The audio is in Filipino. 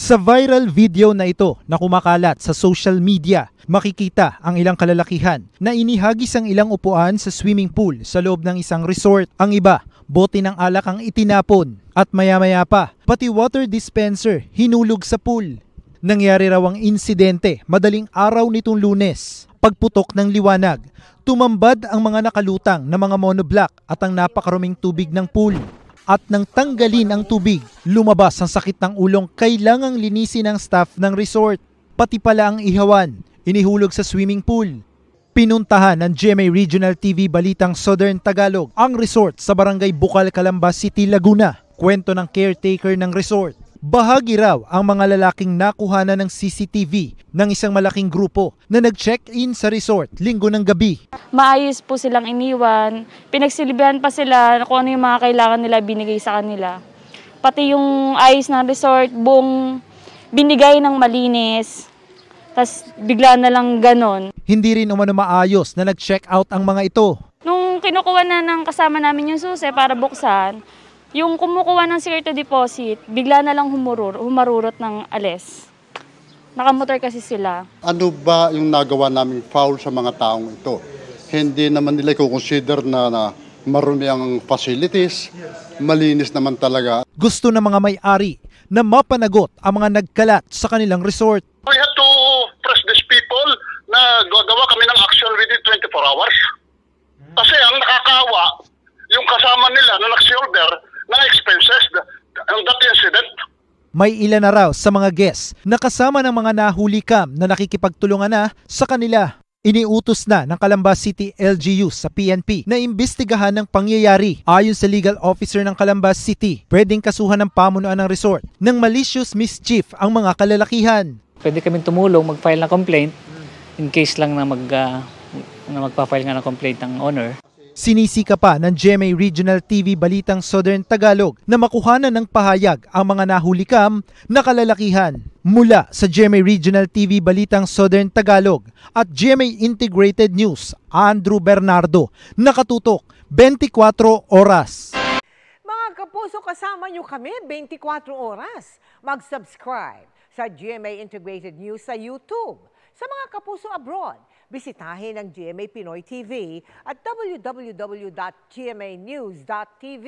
Sa viral video na ito na kumakalat sa social media, makikita ang ilang kalalakihan na inihagis ang ilang upuan sa swimming pool sa loob ng isang resort. Ang iba, bote ng alak ang itinapon at maya-maya pa, pati water dispenser hinulog sa pool. Nangyari raw ang insidente madaling araw nitong Lunes. Pagputok ng liwanag, tumambad ang mga nakalutang na mga monoblock at ang napakaruming tubig ng pool. At nang tanggalin ang tubig, lumabas ang sakit ng ulong kailangang linisin ng staff ng resort. Pati pala ang ihawan, inihulog sa swimming pool. Pinuntahan ng GMA Regional TV Balitang Southern Tagalog ang resort sa Barangay Bukal, Calamba City, Laguna. Kwento ng caretaker ng resort. Bahagi raw ang mga lalaking nakuhanan ng CCTV ng isang malaking grupo na nag-check-in sa resort linggo ng gabi. Maayos po silang iniwan, pinagsilbihan pa sila kung ano yung mga kailangan nila binigay sa kanila. Pati yung ayos ng resort, buong binigay ng malinis, tas bigla na lang ganon. Hindi rin umano maayos na nag-check out ang mga ito. Nung kinukuha na ng kasama namin yung susi para buksan, yung kumukuha ng security deposit, bigla na lang humarurot ng alis. Nakamotor kasi sila. Ano ba yung nagawa naming foul sa mga taong ito? Hindi naman nila i-consider na marumi ang facilities, malinis naman talaga. Gusto ng mga may-ari na mapanagot ang mga nagkalat sa kanilang resort. We have to press these people na gagawa kami ng action within 24 hours. Kasi ang nakakaawa, yung kasama nila na nag-shoulder ng expenses on that incident. May ilan na raw sa mga guests na kasama ng mga nahuli cam na nakikipagtulungan na sa kanila. Iniutos na ng Calamba City LGU sa PNP na imbestigahan ng pangyayari. Ayon sa legal officer ng Calamba City, pwedeng kasuhan ng pamunuan ng resort ng malicious mischief ang mga kalalakihan. Pwede kaming tumulong, mag-file ng complaint in case lang na magpa-file nga ng complaint ng owner. Sinisika pa ng GMA Regional TV Balitang Southern Tagalog na makuhanan ng pahayag ang mga nahuli cam na kalalakihan. Mula sa GMA Regional TV Balitang Southern Tagalog at GMA Integrated News, Andrew Bernardo, nakatutok 24 oras. Mga kapuso, kasama nyo kami 24 oras. Mag-subscribe sa GMA Integrated News sa YouTube. Sa mga kapuso abroad, bisitahin ang GMA Pinoy TV at www.gmanews.tv.